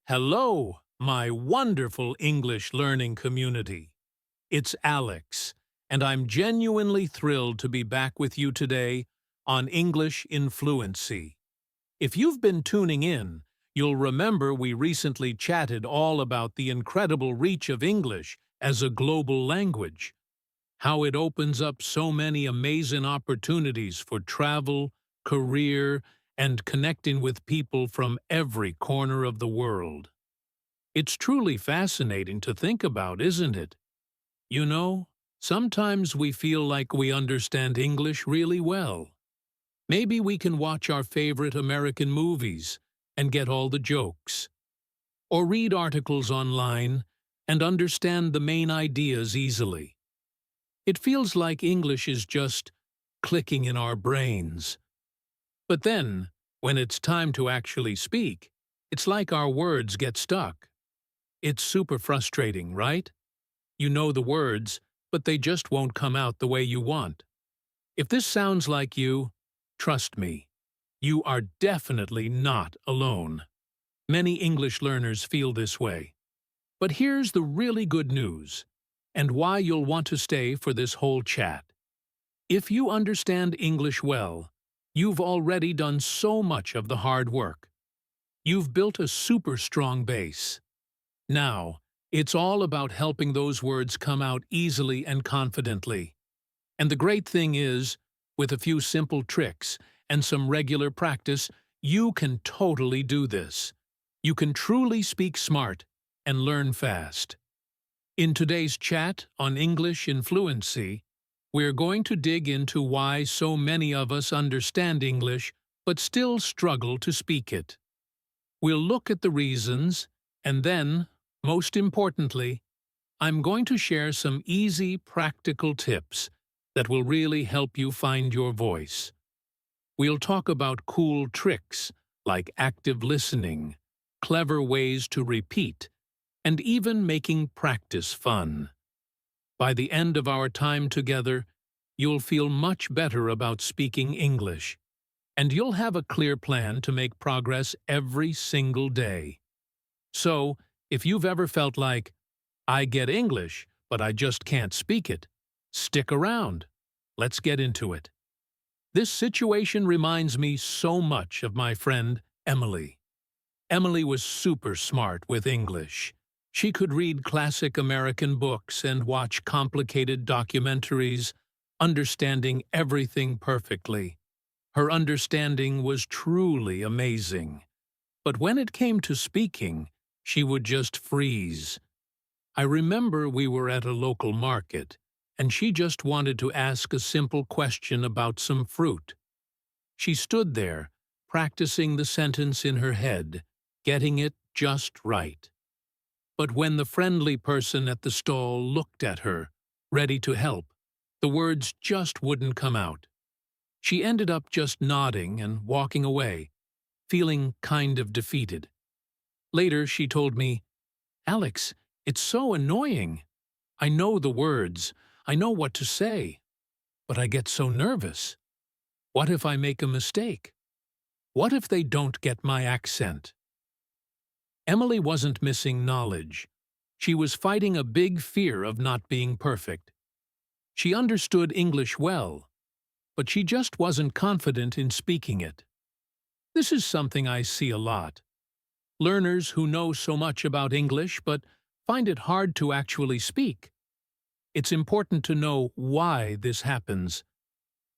Hello, my wonderful English learning community. It's Alex, and I'm genuinely thrilled to be back with you today on English in Fluency. If you've been tuning in, you'll remember we recently chatted all about the incredible reach of English as a global language, how it opens up so many amazing opportunities for travel, career, and connecting with people from every corner of the world. It's truly fascinating to think about, isn't it? You know, sometimes we feel like we understand English really well. Maybe we can watch our favorite American movies and get all the jokes, or read articles online and understand the main ideas easily. It feels like English is just clicking in our brains. But then, when it's time to actually speak, it's like our words get stuck. It's super frustrating, right? You know the words, but they just won't come out the way you want. If this sounds like you, trust me, you are definitely not alone. Many English learners feel this way. But here's the really good news, and why you'll want to stay for this whole chat. If you understand English well, you've already done so much of the hard work. You've built a super strong base. Now, it's all about helping those words come out easily and confidently. And the great thing is, with a few simple tricks and some regular practice, you can totally do this. You can truly speak smart and learn fast. In today's chat on English in Fluency, we're going to dig into why so many of us understand English but still struggle to speak it. We'll look at the reasons, and then, most importantly, I'm going to share some easy, practical tips that will really help you find your voice. We'll talk about cool tricks like active listening, clever ways to repeat, and even making practice fun. By the end of our time together, you'll feel much better about speaking English, and you'll have a clear plan to make progress every single day. So, if you've ever felt like, I get English, but I just can't speak it, stick around. Let's get into it. This situation reminds me so much of my friend Emily. Emily was super smart with English. She could read classic American books and watch complicated documentaries, understanding everything perfectly. Her understanding was truly amazing. But when it came to speaking, she would just freeze. I remember we were at a local market, and she just wanted to ask a simple question about some fruit. She stood there, practicing the sentence in her head, getting it just right. But when the friendly person at the stall looked at her, ready to help, the words just wouldn't come out. She ended up just nodding and walking away, feeling kind of defeated. Later, she told me, "Alex, it's so annoying. I know the words, I know what to say, but I get so nervous. What if I make a mistake? What if they don't get my accent?" Emily wasn't missing knowledge. She was fighting a big fear of not being perfect. She understood English well, but she just wasn't confident in speaking it. This is something I see a lot. Learners who know so much about English but find it hard to actually speak. It's important to know why this happens.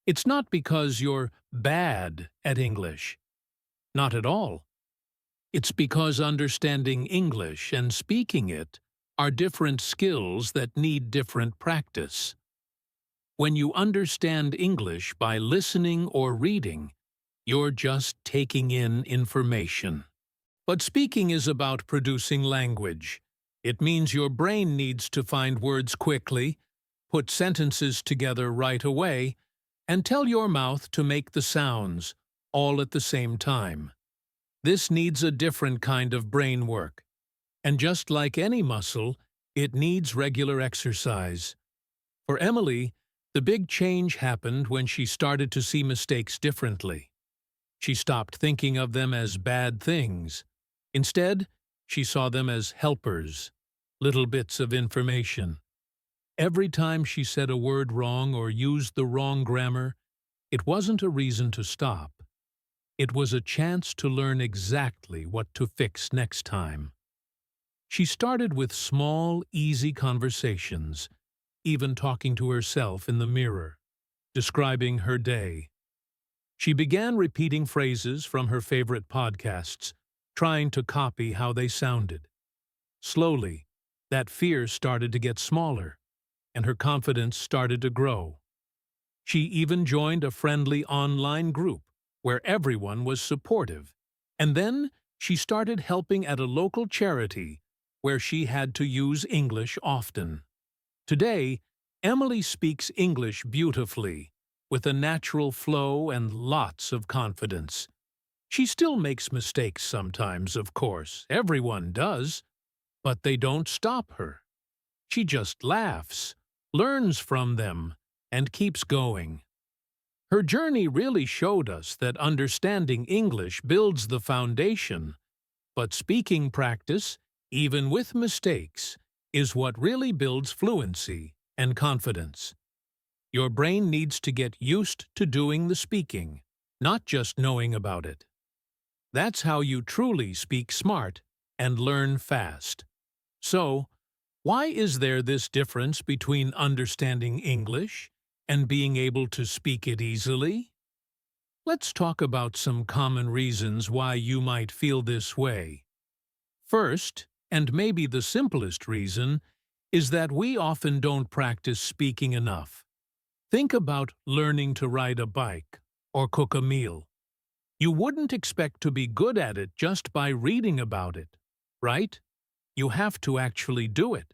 It's not because you're bad at English. Not at all. It's because understanding English and speaking it are different skills that need different practice. When you understand English by listening or reading, you're just taking in information. But speaking is about producing language. It means your brain needs to find words quickly, put sentences together right away, and tell your mouth to make the sounds, all at the same time. This needs a different kind of brain work. And just like any muscle, it needs regular exercise. For Emily, the big change happened when she started to see mistakes differently. She stopped thinking of them as bad things. Instead, She saw them as helpers, little bits of information. Every time she said a word wrong or used the wrong grammar, it wasn't a reason to stop. It was a chance to learn exactly what to fix next time. She started with small, easy conversations, even talking to herself in the mirror, describing her day. She began repeating phrases from her favorite podcasts, trying to copy how they sounded. Slowly, that fear started to get smaller, and her confidence started to grow. She even joined a friendly online group where everyone was supportive, and then she started helping at a local charity where she had to use English often. Today, Emily speaks English beautifully, with a natural flow and lots of confidence. She still makes mistakes sometimes, of course. Everyone does. But they don't stop her. She just laughs, learns from them, and keeps going. Her journey really showed us that understanding English builds the foundation, but speaking practice, even with mistakes, is what really builds fluency and confidence. Your brain needs to get used to doing the speaking, not just knowing about it. That's how you truly speak smart and learn fast. So, why is there this difference between understanding English and being able to speak it easily? Let's talk about some common reasons why you might feel this way. First, and maybe the simplest reason, is that we often don't practice speaking enough. Think about learning to ride a bike or cook a meal. You wouldn't expect to be good at it just by reading about it, right? You have to actually do it.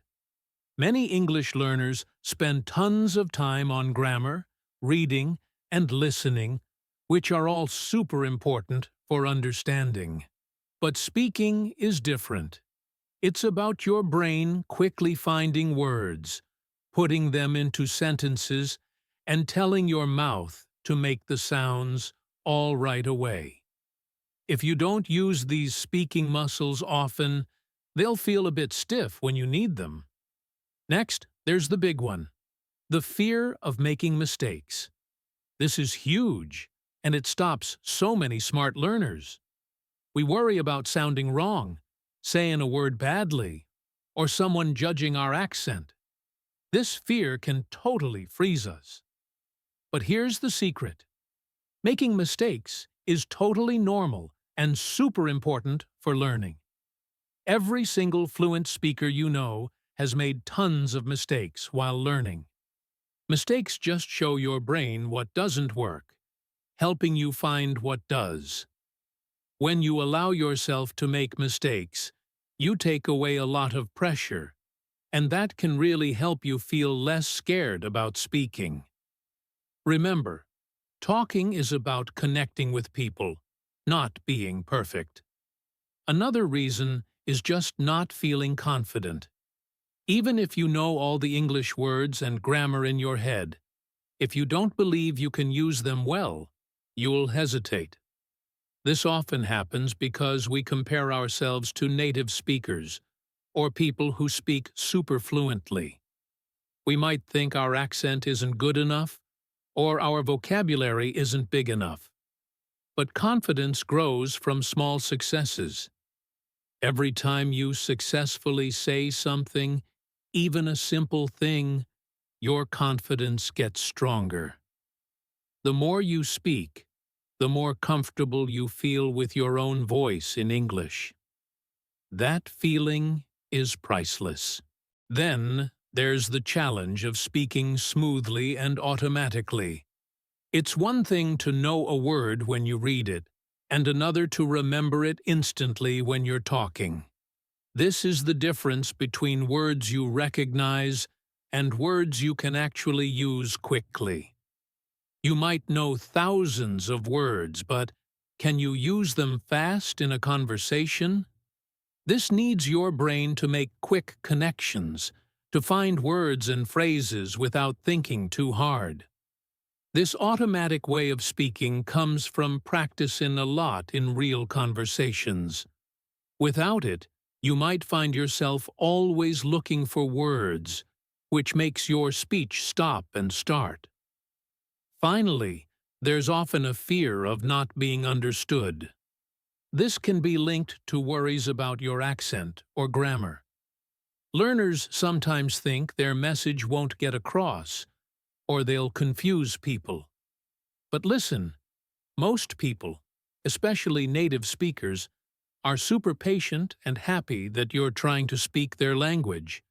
Many English learners spend tons of time on grammar, reading, and listening, which are all super important for understanding. But speaking is different. It's about your brain quickly finding words, putting them into sentences, and telling your mouth to make the sounds all right away. If you don't use these speaking muscles often, they'll feel a bit stiff when you need them. Next, there's the big one, the fear of making mistakes. This is huge, and it stops so many smart learners. We worry about sounding wrong, saying a word badly, or someone judging our accent. This fear can totally freeze us. But here's the secret. Making mistakes is totally normal and super important for learning. Every single fluent speaker you know has made tons of mistakes while learning. Mistakes just show your brain what doesn't work, helping you find what does. When you allow yourself to make mistakes, you take away a lot of pressure, and that can really help you feel less scared about speaking. Remember, talking is about connecting with people, not being perfect. Another reason is just not feeling confident. Even if you know all the English words and grammar in your head, if you don't believe you can use them well, you'll hesitate. This often happens because we compare ourselves to native speakers or people who speak super fluently. We might think our accent isn't good enough or our vocabulary isn't big enough. But confidence grows from small successes. Every time you successfully say something, even a simple thing, your confidence gets stronger. The more you speak, the more comfortable you feel with your own voice in English. That feeling is priceless. Then there's the challenge of speaking smoothly and automatically. It's one thing to know a word when you read it, and another to remember it instantly when you're talking. This is the difference between words you recognize and words you can actually use quickly. You might know thousands of words, but can you use them fast in a conversation? This needs your brain to make quick connections, to find words and phrases without thinking too hard. This automatic way of speaking comes from practicing a lot in real conversations. Without it, You might find yourself always looking for words, which makes your speech stop and start. Finally, there's often a fear of not being understood. This can be linked to worries about your accent or grammar. Learners sometimes think their message won't get across, or they'll confuse people. But listen, most people, especially native speakers, are super patient and happy that you're trying to speak their language.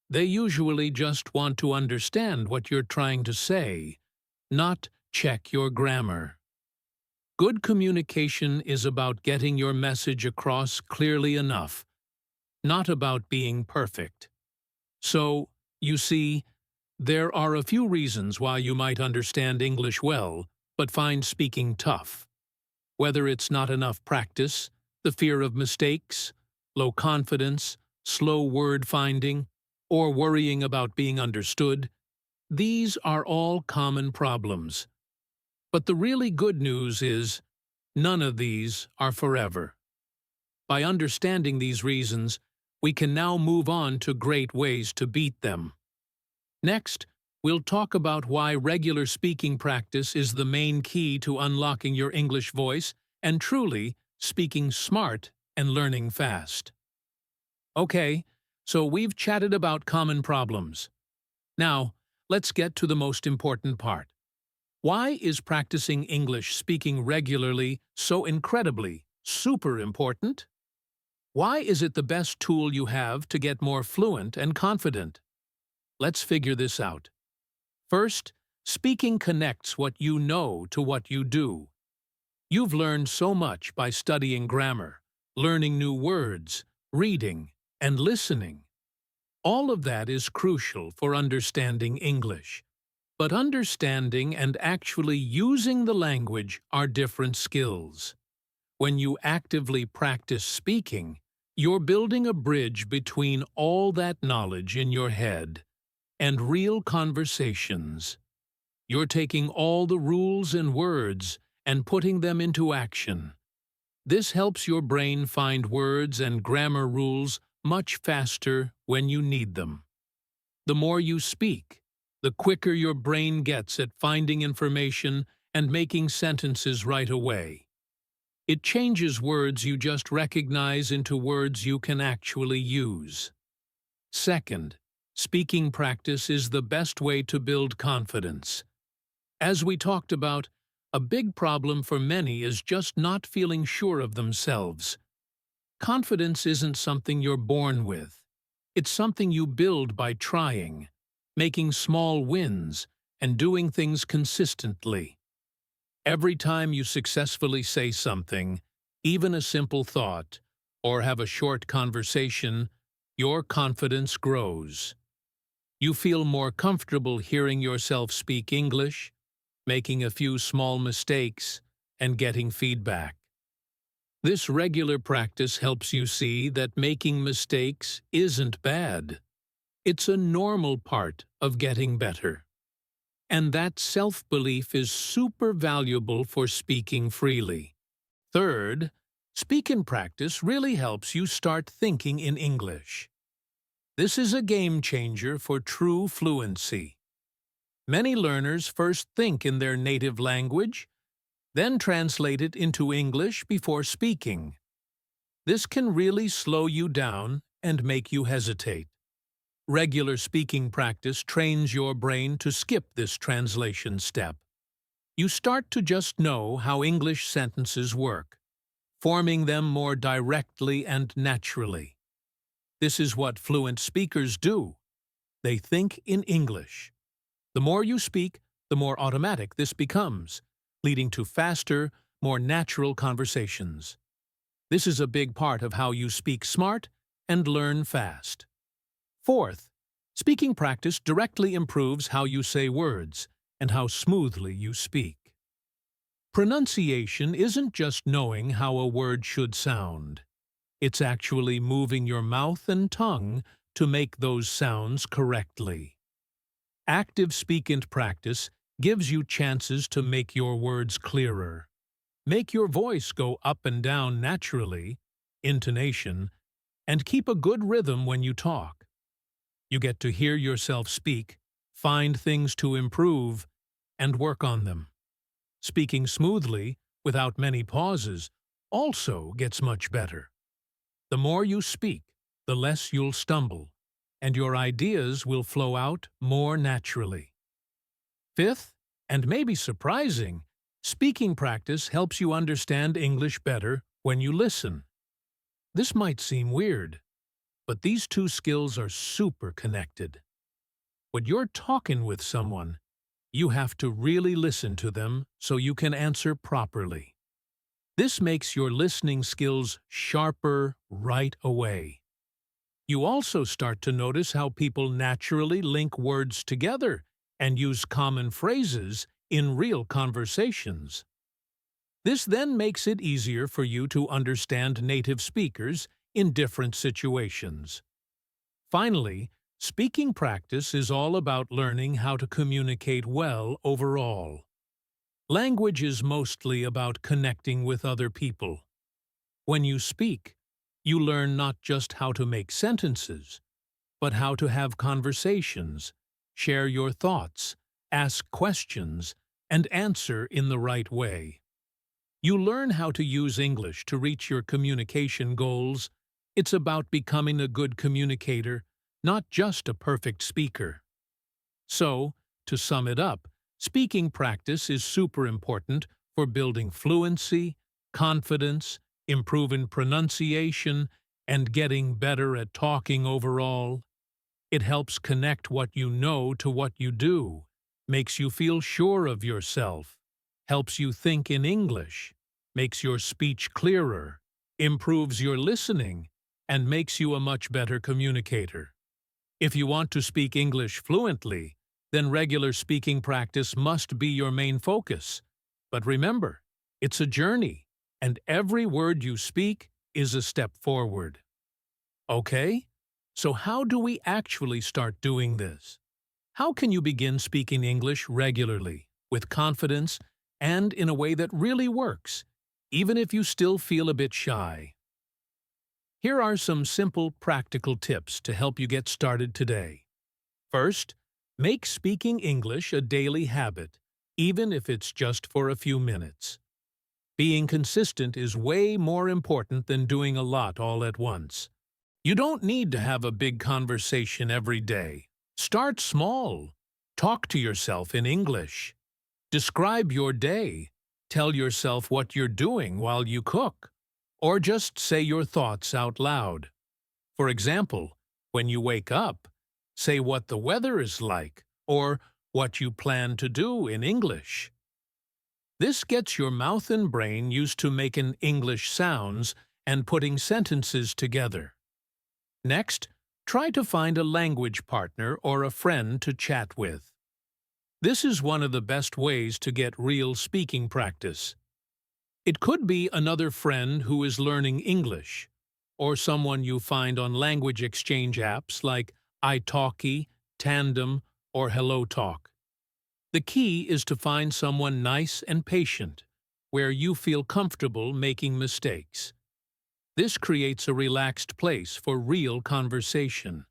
They usually just want to understand what you're trying to say, not check your grammar. Good communication is about getting your message across clearly enough, not about being perfect. So, you see, there are a few reasons why you might understand English well, but find speaking tough. Whether it's not enough practice, the fear of mistakes, low confidence, slow word finding, or worrying about being understood, these are all common problems. But the really good news is, none of these are forever. By understanding these reasons, we can now move on to great ways to beat them. Next, we'll talk about why regular speaking practice is the main key to unlocking your English voice and truly speaking smart and learning fast. Okay, so we've chatted about common problems. Now, let's get to the most important part. Why is practicing English speaking regularly so incredibly, super important? Why is it the best tool you have to get more fluent and confident? Let's figure this out. First, speaking connects what you know to what you do. You've learned so much by studying grammar, learning new words, reading, and listening. All of that is crucial for understanding English. But understanding and actually using the language are different skills. When you actively practice speaking, you're building a bridge between all that knowledge in your head and real conversations. You're taking all the rules and words and putting them into action. This helps your brain find words and grammar rules much faster when you need them. The more you speak, the quicker your brain gets at finding information and making sentences right away. It changes words you just recognize into words you can actually use. Second, speaking practice is the best way to build confidence. As we talked about, a big problem for many is just not feeling sure of themselves. Confidence isn't something you're born with. It's something you build by trying, making small wins, and doing things consistently. Every time you successfully say something, even a simple thought, or have a short conversation, your confidence grows. You feel more comfortable hearing yourself speak English, making a few small mistakes, and getting feedback. This regular practice helps you see that making mistakes isn't bad. It's a normal part of getting better. And that self-belief is super valuable for speaking freely. Third, speaking practice really helps you start thinking in English. This is a game changer for true fluency. Many learners first think in their native language, then translate it into English before speaking. This can really slow you down and make you hesitate. Regular speaking practice trains your brain to skip this translation step. You start to just know how English sentences work, forming them more directly and naturally. This is what fluent speakers do. They think in English. The more you speak, the more automatic this becomes, leading to faster, more natural conversations. This is a big part of how you speak smart and learn fast. Fourth, speaking practice directly improves how you say words and how smoothly you speak. Pronunciation isn't just knowing how a word should sound. It's actually moving your mouth and tongue to make those sounds correctly. Active speaking practice gives you chances to make your words clearer. Make your voice go up and down naturally, intonation, And keep a good rhythm when you talk. You get to hear yourself speak, find things to improve, and work on them. Speaking smoothly, without many pauses, also gets much better. The more you speak, the less you'll stumble, and your ideas will flow out more naturally. Fifth, and maybe surprising, speaking practice helps you understand English better when you listen. This might seem weird, but these two skills are super connected. When you're talking with someone, you have to really listen to them so you can answer properly. This makes your listening skills sharper right away. You also start to notice how people naturally link words together and use common phrases in real conversations. This then makes it easier for you to understand native speakers in different situations. Finally, speaking practice is all about learning how to communicate well overall. Language is mostly about connecting with other people. When you speak, you learn not just how to make sentences, but how to have conversations, share your thoughts, ask questions, and answer in the right way. You learn how to use English to reach your communication goals. It's about becoming a good communicator, not just a perfect speaker. So, to sum it up, speaking practice is super important for building fluency, confidence, improving pronunciation, and getting better at talking overall. It helps connect what you know to what you do, makes you feel sure of yourself, helps you think in English, makes your speech clearer, improves your listening, and makes you a much better communicator. If you want to speak English fluently, then regular speaking practice must be your main focus. But remember, it's a journey, and every word you speak is a step forward. Okay? So how do we actually start doing this? How can you begin speaking English regularly, with confidence, and in a way that really works, even if you still feel a bit shy? Here are some simple, practical tips to help you get started today. First, make speaking English a daily habit, even if it's just for a few minutes. Being consistent is way more important than doing a lot all at once. You don't need to have a big conversation every day. Start small. Talk to yourself in English. Describe your day. Tell yourself what you're doing while you cook. Or just say your thoughts out loud. For example, when you wake up, say what the weather is like, or what you plan to do in English. This gets your mouth and brain used to making English sounds and putting sentences together. Next, try to find a language partner or a friend to chat with. This is one of the best ways to get real speaking practice. It could be another friend who is learning English, or someone you find on language exchange apps like italki, Tandem, or HelloTalk. The key is to find someone nice and patient, where you feel comfortable making mistakes. This creates a relaxed place for real conversation.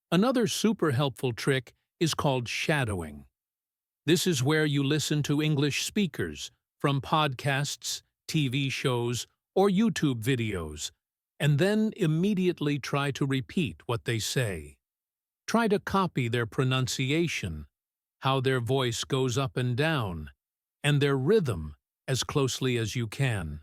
Another super helpful trick is called shadowing. This is where you listen to English speakers from podcasts, TV shows, or YouTube videos, and then immediately try to repeat what they say. Try to copy their pronunciation, how their voice goes up and down, and their rhythm as closely as you can.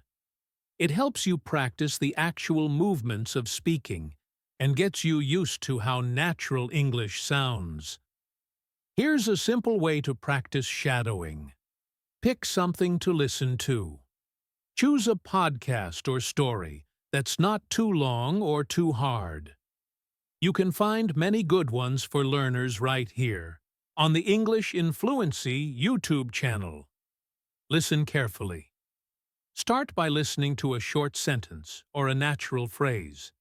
It helps you practice the actual movements of speaking and gets you used to how natural English sounds. Here's a simple way to practice shadowing. Pick something to listen to. Choose a podcast or story that's not too long or too hard. You can find many good ones for learners right here on the English in Fluency YouTube channel. Listen carefully. Start by listening to a short sentence or a natural phrase.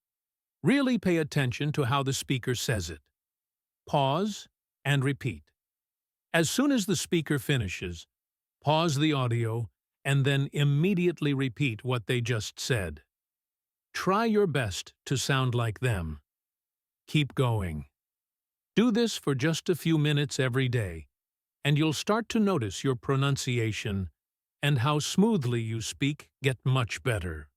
Really pay attention to how the speaker says it. Pause and repeat. As soon as the speaker finishes, pause the audio and then immediately repeat what they just said. Try your best to sound like them. Keep going. Do this for just a few minutes every day, and you'll start to notice your pronunciation and how smoothly you speak get much better.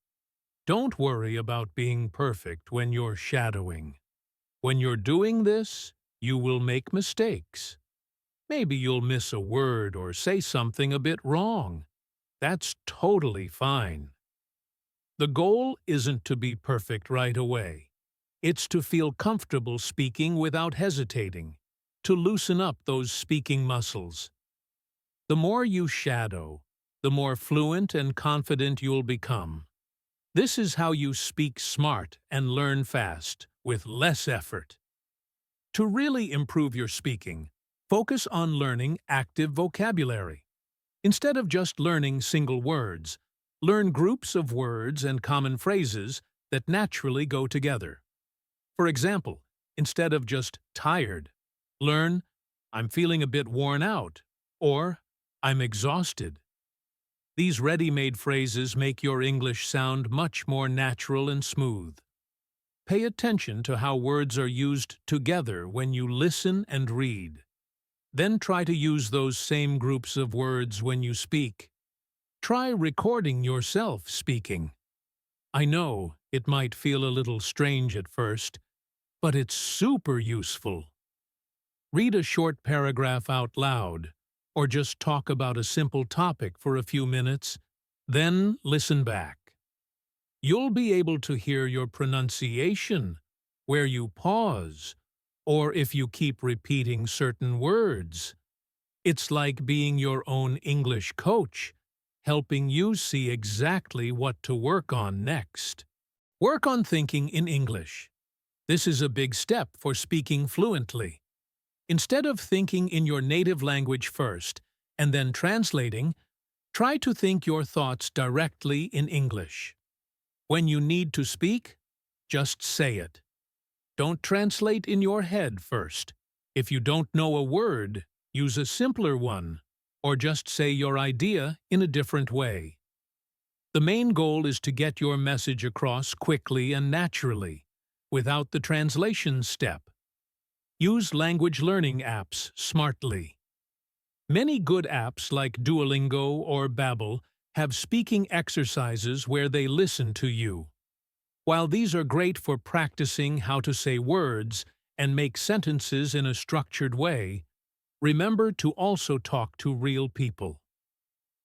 Don't worry about being perfect when you're shadowing. When you're doing this, you will make mistakes. Maybe you'll miss a word or say something a bit wrong. That's totally fine. The goal isn't to be perfect right away. It's to feel comfortable speaking without hesitating, to loosen up those speaking muscles. The more you shadow, the more fluent and confident you'll become. This is how you speak smart and learn fast, with less effort. To really improve your speaking, focus on learning active vocabulary. Instead of just learning single words, learn groups of words and common phrases that naturally go together. For example, instead of just tired, learn I'm feeling a bit worn out or I'm exhausted. These ready-made phrases make your English sound much more natural and smooth. Pay attention to how words are used together when you listen and read. Then try to use those same groups of words when you speak. Try recording yourself speaking. I know it might feel a little strange at first, but it's super useful. Read a short paragraph out loud, or just talk about a simple topic for a few minutes, then listen back. You'll be able to hear your pronunciation, where you pause, or if you keep repeating certain words. It's like being your own English coach, helping you see exactly what to work on next. Work on thinking in English. This is a big step for speaking fluently. Instead of thinking in your native language first and then translating, try to think your thoughts directly in English. When you need to speak, just say it. Don't translate in your head first. If you don't know a word, use a simpler one, or just say your idea in a different way. The main goal is to get your message across quickly and naturally, without the translation step. Use language learning apps smartly. Many good apps like Duolingo or Babbel have speaking exercises where they listen to you. While these are great for practicing how to say words and make sentences in a structured way, remember to also talk to real people.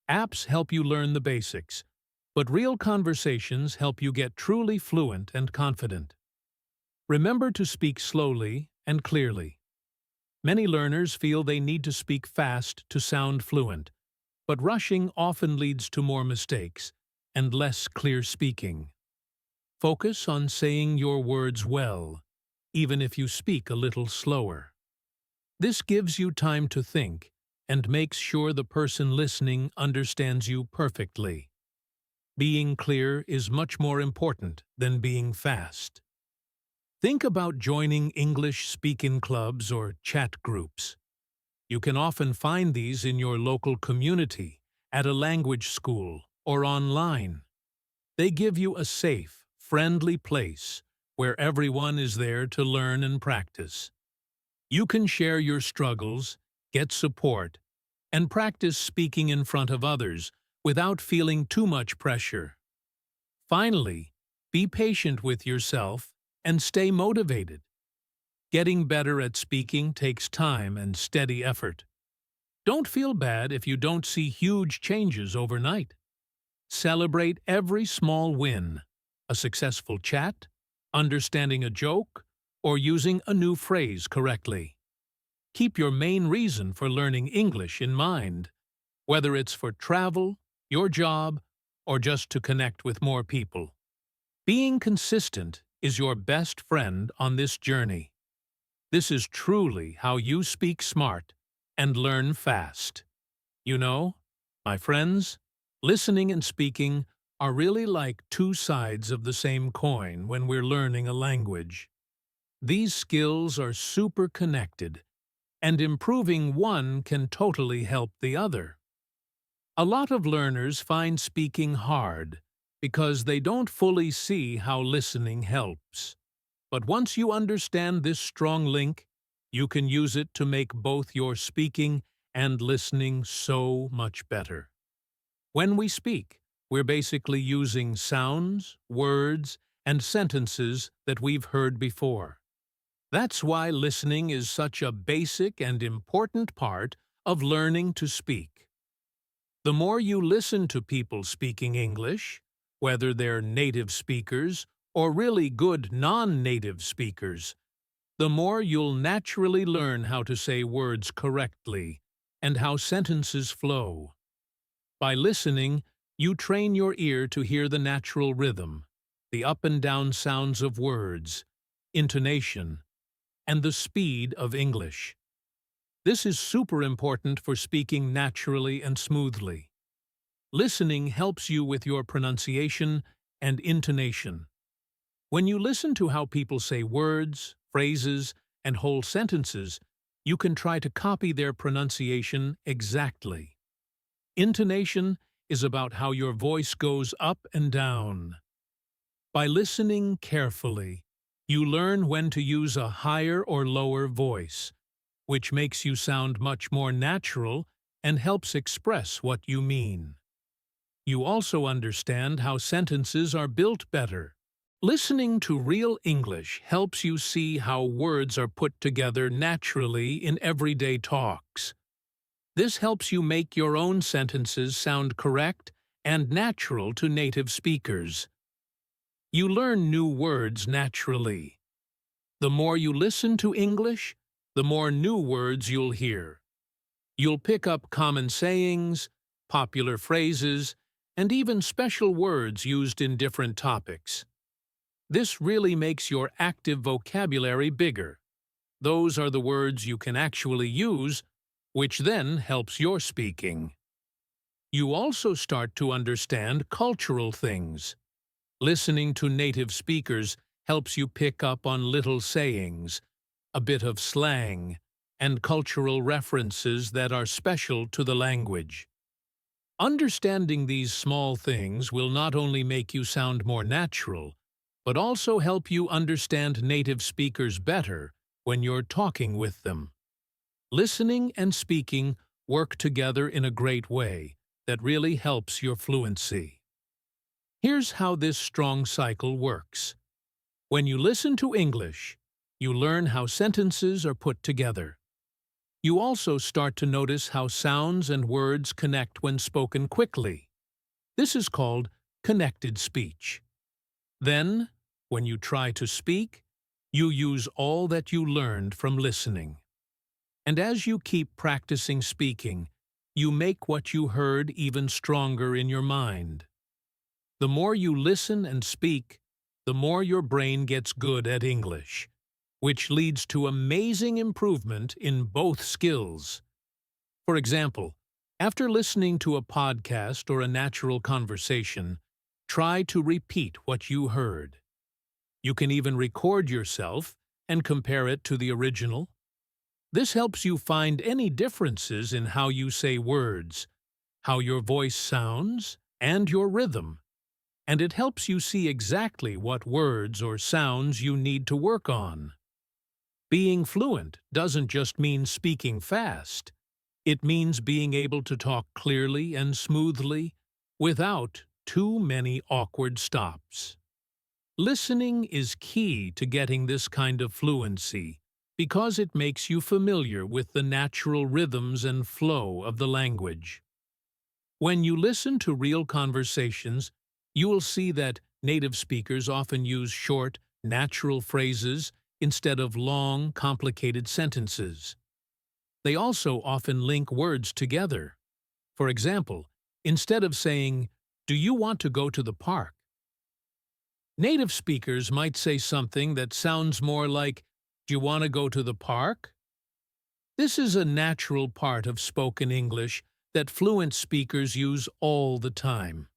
Apps help you learn the basics, but real conversations help you get truly fluent and confident. Remember to speak slowly and clearly. Many learners feel they need to speak fast to sound fluent, but rushing often leads to more mistakes and less clear speaking. Focus on saying your words well, even if you speak a little slower. This gives you time to think and makes sure the person listening understands you perfectly. Being clear is much more important than being fast. Think about joining English speaking clubs or chat groups. You can often find these in your local community, at a language school, or online. They give you a safe, friendly place where everyone is there to learn and practice. You can share your struggles, get support, and practice speaking in front of others without feeling too much pressure. Finally, be patient with yourself and stay motivated. Getting better at speaking takes time and steady effort. Don't feel bad if you don't see huge changes overnight. Celebrate every small win, a successful chat, understanding a joke, or using a new phrase correctly. Keep your main reason for learning English in mind, whether it's for travel, your job, or just to connect with more people. Being consistent is your best friend on this journey. This is truly how you speak smart and learn fast. You know, my friends, listening and speaking are really like two sides of the same coin when we're learning a language. These skills are super connected, and improving one can totally help the other. A lot of learners find speaking hard because they don't fully see how listening helps. But once you understand this strong link, you can use it to make both your speaking and listening so much better. When we speak, we're basically using sounds, words, and sentences that we've heard before. That's why listening is such a basic and important part of learning to speak. The more you listen to people speaking English, whether they're native speakers or really good non-native speakers, the more you'll naturally learn how to say words correctly and how sentences flow. By listening, you train your ear to hear the natural rhythm, the up and down sounds of words, intonation, and the speed of English. This is super important for speaking naturally and smoothly. Listening helps you with your pronunciation and intonation. When you listen to how people say words, phrases, and whole sentences, you can try to copy their pronunciation exactly. Intonation is about how your voice goes up and down. By listening carefully, you learn when to use a higher or lower voice, which makes you sound much more natural and helps express what you mean. You also understand how sentences are built better. Listening to real English helps you see how words are put together naturally in everyday talks. This helps you make your own sentences sound correct and natural to native speakers. You learn new words naturally. The more you listen to English, the more new words you'll hear. You'll pick up common sayings, popular phrases, and even special words used in different topics. This really makes your active vocabulary bigger. Those are the words you can actually use, which then helps your speaking. You also start to understand cultural things. Listening to native speakers helps you pick up on little sayings, a bit of slang, and cultural references that are special to the language. Understanding these small things will not only make you sound more natural, but also help you understand native speakers better when you're talking with them. Listening and speaking work together in a great way that really helps your fluency. Here's how this strong cycle works. When you listen to English, you learn how sentences are put together. You also start to notice how sounds and words connect when spoken quickly. This is called connected speech. Then, when you try to speak, you use all that you learned from listening. And as you keep practicing speaking, you make what you heard even stronger in your mind. The more you listen and speak, the more your brain gets good at English, which leads to amazing improvement in both skills. For example, after listening to a podcast or a natural conversation, try to repeat what you heard. You can even record yourself and compare it to the original. This helps you find any differences in how you say words, how your voice sounds, and your rhythm. And it helps you see exactly what words or sounds you need to work on. Being fluent doesn't just mean speaking fast. It means being able to talk clearly and smoothly without too many awkward stops. Listening is key to getting this kind of fluency because it makes you familiar with the natural rhythms and flow of the language. When you listen to real conversations, you will see that native speakers often use short, natural phrases instead of long, complicated sentences. They also often link words together. For example, instead of saying, "Do you want to go to the park?" native speakers might say something that sounds more like, "Do you want to go to the park?" This is a natural part of spoken English that fluent speakers use all the time.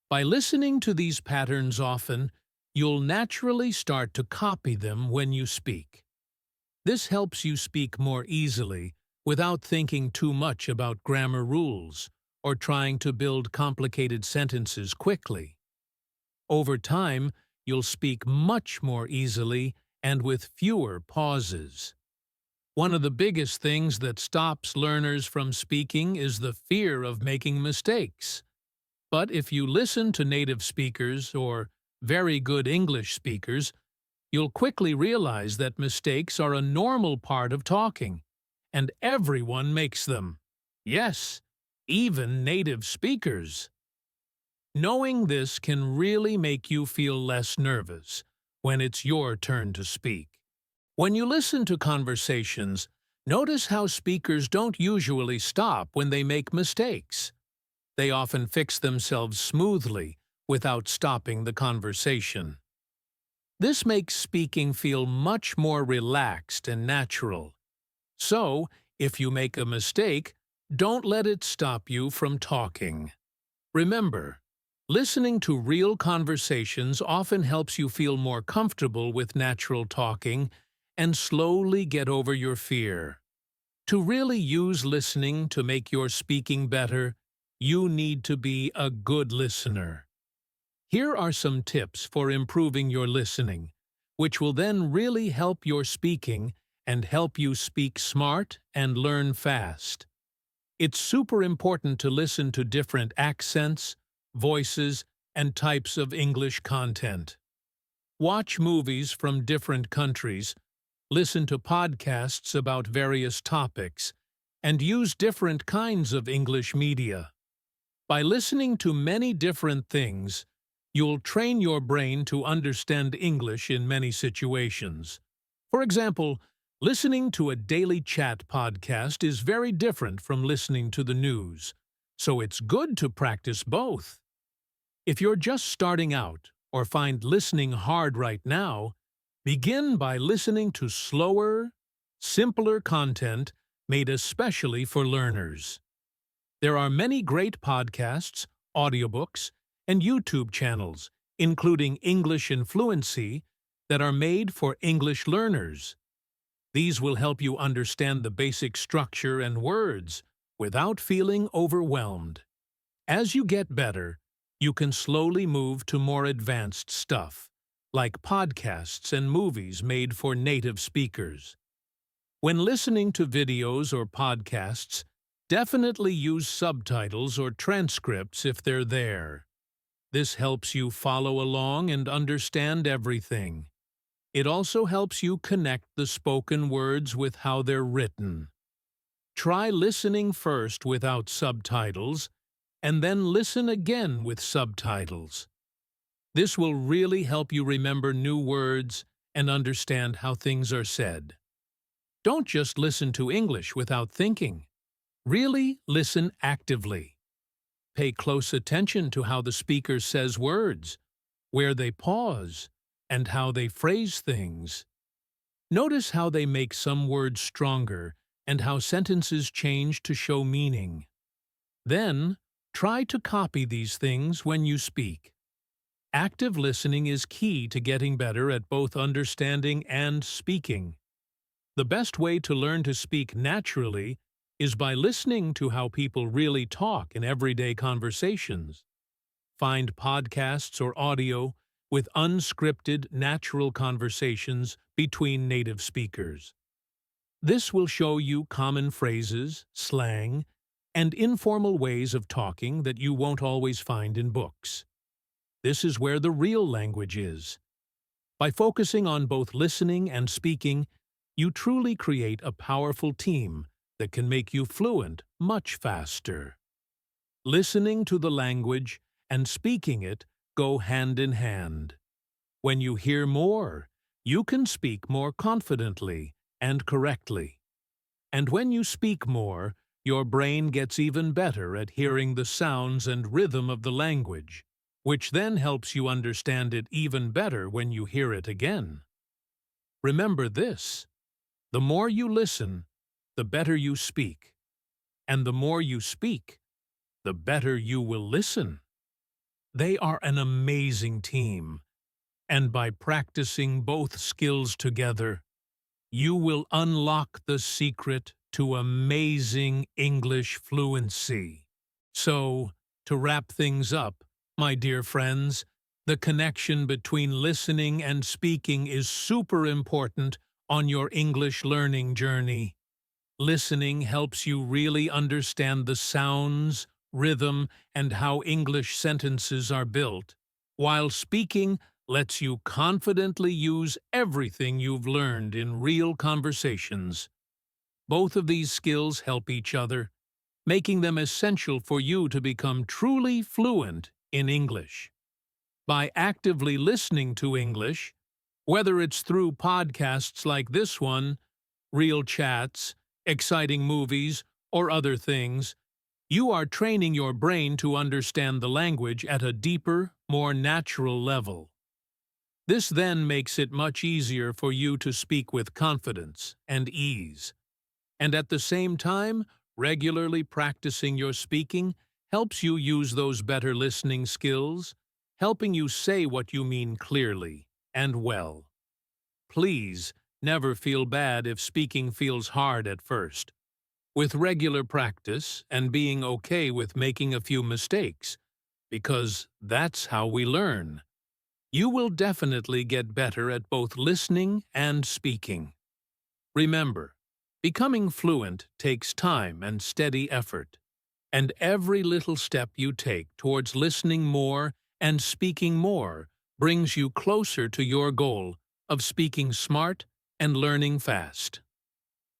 By listening to these patterns often, you'll naturally start to copy them when you speak. This helps you speak more easily without thinking too much about grammar rules or trying to build complicated sentences quickly. Over time, you'll speak much more easily and with fewer pauses. One of the biggest things that stops learners from speaking is the fear of making mistakes. But if you listen to native speakers or very good English speakers, you'll quickly realize that mistakes are a normal part of talking, and everyone makes them. Yes, even native speakers. Knowing this can really make you feel less nervous when it's your turn to speak. When you listen to conversations, notice how speakers don't usually stop when they make mistakes. They often fix themselves smoothly without stopping the conversation. This makes speaking feel much more relaxed and natural. So, if you make a mistake, don't let it stop you from talking. Remember, listening to real conversations often helps you feel more comfortable with natural talking and slowly get over your fear. To really use listening to make your speaking better, you need to be a good listener. Here are some tips for improving your listening, which will then really help your speaking and help you speak smart and learn fast. It's super important to listen to different accents, voices, and types of English content. Watch movies from different countries, listen to podcasts about various topics, and use different kinds of English media. By listening to many different things, you'll train your brain to understand English in many situations. For example, listening to a daily chat podcast is very different from listening to the news, so it's good to practice both. If you're just starting out or find listening hard right now, begin by listening to slower, simpler content made especially for learners. There are many great podcasts, audiobooks, and YouTube channels, including English in Fluency, that are made for English learners. These will help you understand the basic structure and words without feeling overwhelmed. As you get better, you can slowly move to more advanced stuff, like podcasts and movies made for native speakers. When listening to videos or podcasts, definitely use subtitles or transcripts if they're there. This helps you follow along and understand everything. It also helps you connect the spoken words with how they're written. Try listening first without subtitles, and then listen again with subtitles. This will really help you remember new words and understand how things are said. Don't just listen to English without thinking. Really listen actively. Pay close attention to how the speaker says words, where they pause, and how they phrase things. Notice how they make some words stronger and how sentences change to show meaning. Then, try to copy these things when you speak. Active listening is key to getting better at both understanding and speaking. The best way to learn to speak naturally is by listening to how people really talk in everyday conversations. Find podcasts or audio with unscripted, natural conversations between native speakers. This will show you common phrases, slang, and informal ways of talking that you won't always find in books. This is where the real language is. By focusing on both listening and speaking, you truly create a powerful team that can make you fluent much faster. Listening to the language and speaking it go hand in hand. When you hear more, you can speak more confidently and correctly. And when you speak more, your brain gets even better at hearing the sounds and rhythm of the language, which then helps you understand it even better when you hear it again. Remember this: the more you listen, the better you speak. And the more you speak, the better you will listen. They are an amazing team, and by practicing both skills together, you will unlock the secret to amazing English fluency. So, to wrap things up, my dear friends, The connection between listening and speaking is super important on your English learning journey. Listening helps you really understand the sounds, rhythm, and how English sentences are built, while speaking lets you confidently use everything you've learned in real conversations. Both of these skills help each other, making them essential for you to become truly fluent in English. By actively listening to English, whether it's through podcasts like this one, real chats, exciting movies, or other things, you are training your brain to understand the language at a deeper, more natural level. This then makes it much easier for you to speak with confidence and ease. And at the same time, regularly practicing your speaking helps you use those better listening skills, helping you say what you mean clearly and well. Please never feel bad if speaking feels hard at first. With regular practice and being okay with making a few mistakes, because that's how we learn, you will definitely get better at both listening and speaking. Remember, becoming fluent takes time and steady effort, and every little step you take towards listening more and speaking more brings you closer to your goal of speaking smart and learning fast.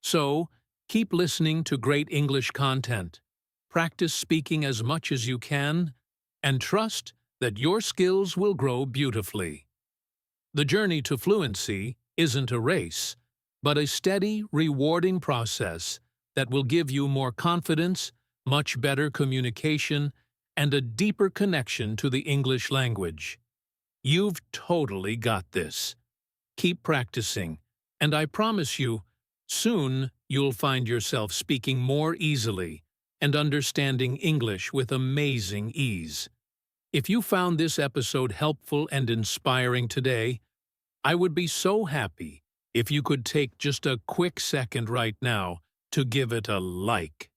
So, keep listening to great English content, practice speaking as much as you can, and trust that your skills will grow beautifully. The journey to fluency isn't a race, but a steady, rewarding process that will give you more confidence, much better communication, and a deeper connection to the English language. You've totally got this. Keep practicing, and I promise you, soon you'll find yourself speaking more easily and understanding English with amazing ease. If you found this episode helpful and inspiring today, I would be so happy if you could take just a quick second right now to give it a like.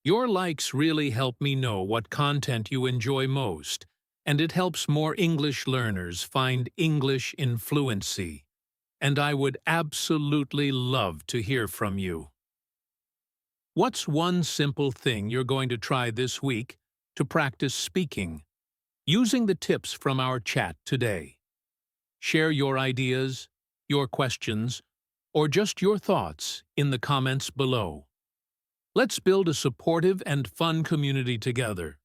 Your likes really help me know what content you enjoy most, and it helps more English learners find English in fluency. And I would absolutely love to hear from you. What's one simple thing you're going to try this week to practice speaking, using the tips from our chat today? Share your ideas, your questions, or just your thoughts in the comments below. Let's build a supportive and fun community together.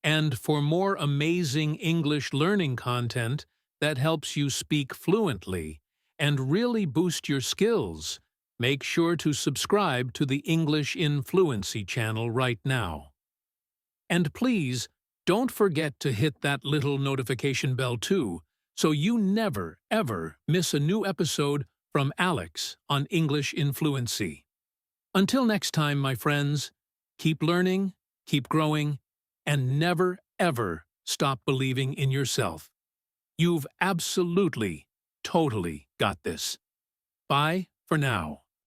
And for more amazing English learning content that helps you speak fluently and really boost your skills, make sure to subscribe to the English in Fluency channel right now. And please, don't forget to hit that little notification bell too, so you never, ever miss a new episode from Alex on English in Fluency. Until next time, my friends, keep learning, keep growing, and never, ever stop believing in yourself. You've absolutely, totally got this. Bye for now.